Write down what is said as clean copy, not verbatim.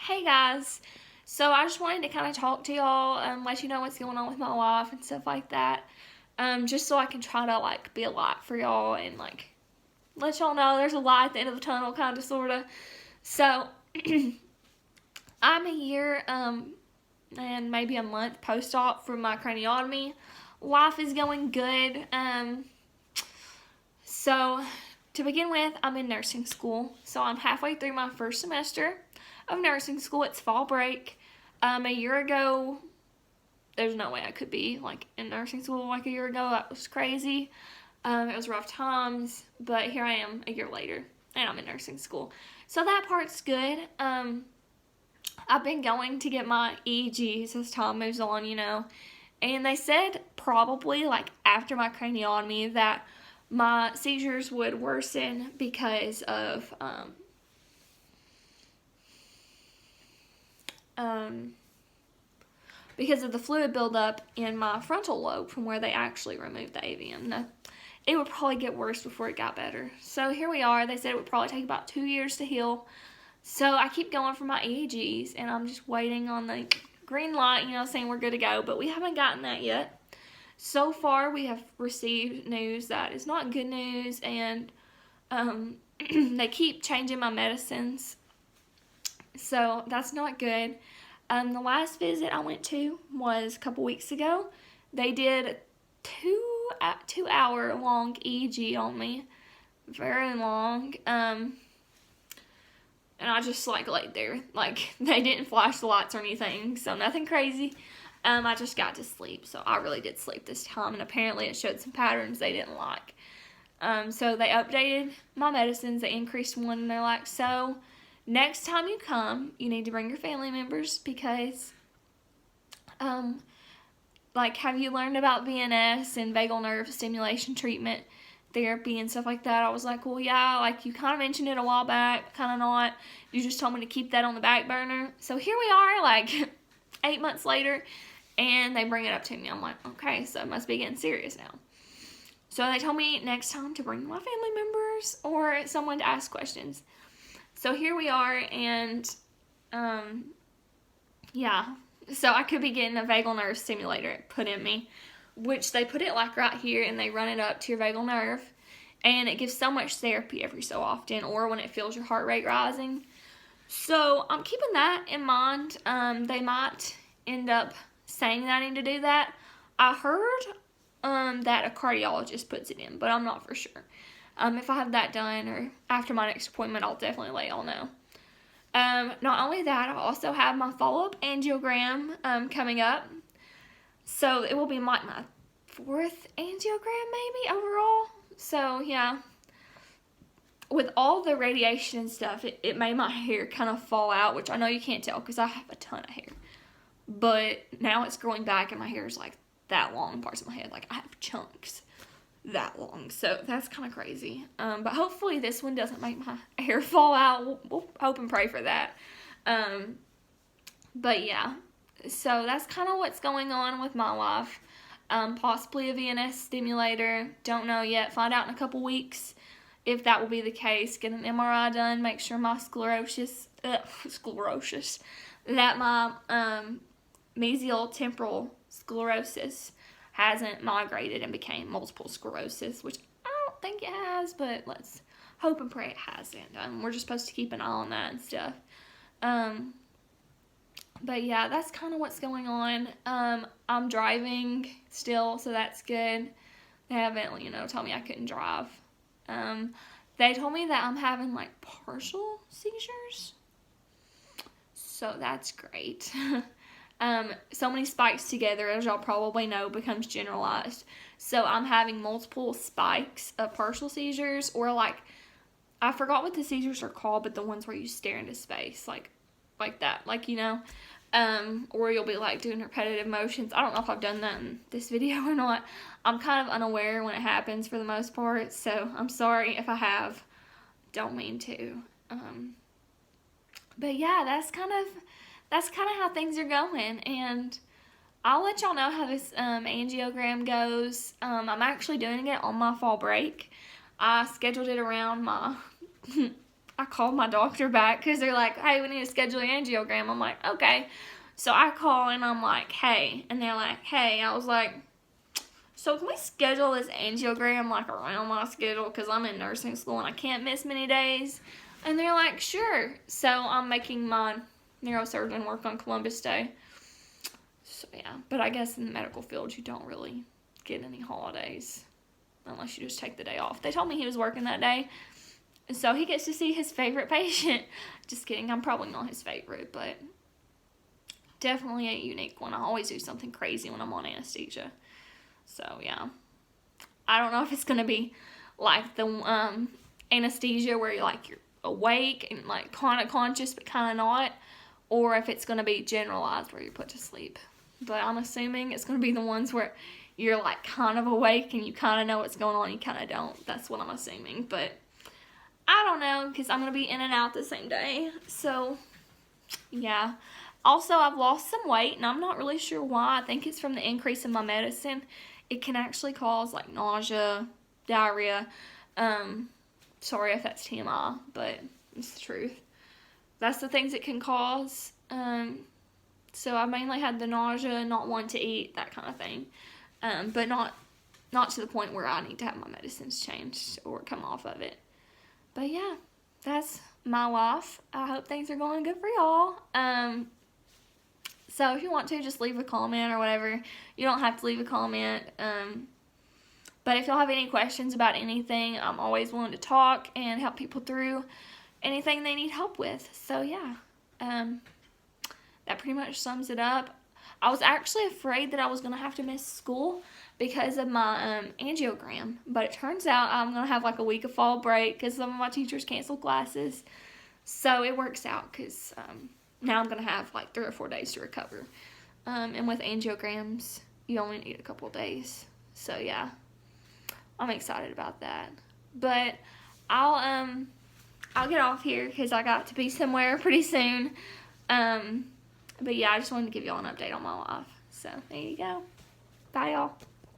Hey guys, so I just wanted to kind of talk to y'all and let you know what's going on with my life and stuff like that. Just so I can try to be a light for y'all and let y'all know there's a light at the end of the tunnel, kind of, sorta. So I'm a year and maybe a month post-op for my craniotomy. Life is going good. So to begin with, I'm in nursing school. So I'm halfway through my first semester of nursing school. It's fall break. A year ago, there's no way I could be in nursing school a year ago. That was crazy. It was rough times, but here I am a year later, and I'm in nursing school. So that part's good. I've been going to get my EEGs as time moves on, and they said probably after my craniotomy that my seizures would worsen because of the fluid buildup in my frontal lobe from where they actually removed the AVM. No, it would probably get worse before it got better. So here we are. They said it would probably take about 2 years to heal. So I keep going for my EEGs, and I'm just waiting on the green light, saying we're good to go, but we haven't gotten that yet. So far, we have received news that is not good news, and they keep changing my medicines, so that's not good. The last visit I went to was a couple weeks ago. They did a 2-hour long EEG on me, very long, and I just laid there. They didn't flash the lights or anything, so nothing crazy. I just got to sleep, so I really did sleep this time, and apparently it showed some patterns they didn't like. So they updated my medicines, they increased one, and they're like, so next time you come, you need to bring your family members because, have you learned about VNS and vagal nerve stimulation treatment therapy and stuff like that? I was like, well, yeah, you kind of mentioned it a while back, kind of not. You just told me to keep that on the back burner. So here we are, 8 months later, and they bring it up to me. I'm like, okay, so it must be getting serious now. So they told me next time to bring my family members or someone to ask questions. So here we are, and yeah. So I could be getting a vagal nerve stimulator put in me, which they put it right here, and they run it up to your vagal nerve, and it gives so much therapy every so often, or when it feels your heart rate rising. So I'm keeping that in mind. They might end up saying that I need to do that. I heard that a cardiologist puts it in, but I'm not for sure. If I have that done or after my next appointment, I'll definitely let y'all know. Not only that, I also have my follow-up angiogram coming up. So it will be my 4th angiogram maybe overall. So yeah. With all the radiation and stuff, it made my hair kind of fall out, which I know you can't tell because I have a ton of hair. But now it's growing back, and my hair is that long in parts of my head. I have chunks that long, so that's kind of crazy. But hopefully this one doesn't make my hair fall out. We'll hope and pray for that. But yeah, so that's kind of what's going on with my life. Possibly a VNS stimulator. Don't know yet. Find out in a couple weeks if that will be the case. Get an MRI done. Make sure my that my mesial temporal sclerosis hasn't migrated and became multiple sclerosis, which I don't think it has, but let's hope and pray it hasn't. We're just supposed to keep an eye on that and stuff. But yeah, that's kind of what's going on. I'm driving still, so that's good. They haven't, told me I couldn't drive. They told me that I'm having partial seizures, so that's great. So many spikes together, as y'all probably know, becomes generalized. So I'm having multiple spikes of partial seizures, or I forgot what the seizures are called, but the ones where you stare into space, like that, or you'll be doing repetitive motions. I don't know if I've done that in this video or not. I'm kind of unaware when it happens for the most part, so I'm sorry if I have. Don't mean to. But yeah, that's kind of how things are going, and I'll let y'all know how this angiogram goes. I'm actually doing it on my fall break. I scheduled it around my I called my doctor back because they're like, hey, we need to schedule an angiogram. I'm like, okay. So I call and I'm like, hey. And they're like, hey. I was like, so can we schedule this angiogram like around my schedule because I'm in nursing school and I can't miss many days? And they're like, sure. So I'm making my neurosurgeon work on Columbus Day. So yeah, but I guess in the medical field you don't really get any holidays unless you just take the day off. They told me he was working that day, so he gets to see his favorite patient. Just kidding, I'm probably not his favorite, but definitely a unique one. I always do something crazy when I'm on anesthesia. So yeah, I don't know if it's gonna be like the anesthesia where you're awake and like kind of conscious but kind of not, or if it's gonna be generalized where you're put to sleep. But I'm assuming it's gonna be the ones where you're like kind of awake and you kind of know what's going on, you kind of don't. That's what I'm assuming, but I don't know because I'm gonna be in and out the same day. So yeah. Also, I've lost some weight and I'm not really sure why. I think it's from the increase in my medicine. It can actually cause like nausea, diarrhea. Sorry if that's TMI, but it's the truth. That's the things it can cause. So I mainly had the nausea, not wanting to eat, that kind of thing. But not to the point where I need to have my medicines changed or come off of it. But yeah, that's my life. I hope things are going good for y'all. So if you want to, just leave a comment or whatever. You don't have to leave a comment. But if y'all have any questions about anything, I'm always willing to talk and help people through anything they need help with. So yeah, that pretty much sums it up. I was actually afraid that I was going to have to miss school because of my angiogram. But it turns out I'm going to have like a week of fall break because some of my teachers canceled classes. So it works out because now I'm going to have like 3 or 4 days to recover. And with angiograms, you only need a couple of days. So yeah, I'm excited about that. But I'll get off here because I got to be somewhere pretty soon. But yeah, I just wanted to give y'all an update on my life. So there you go. Bye, y'all.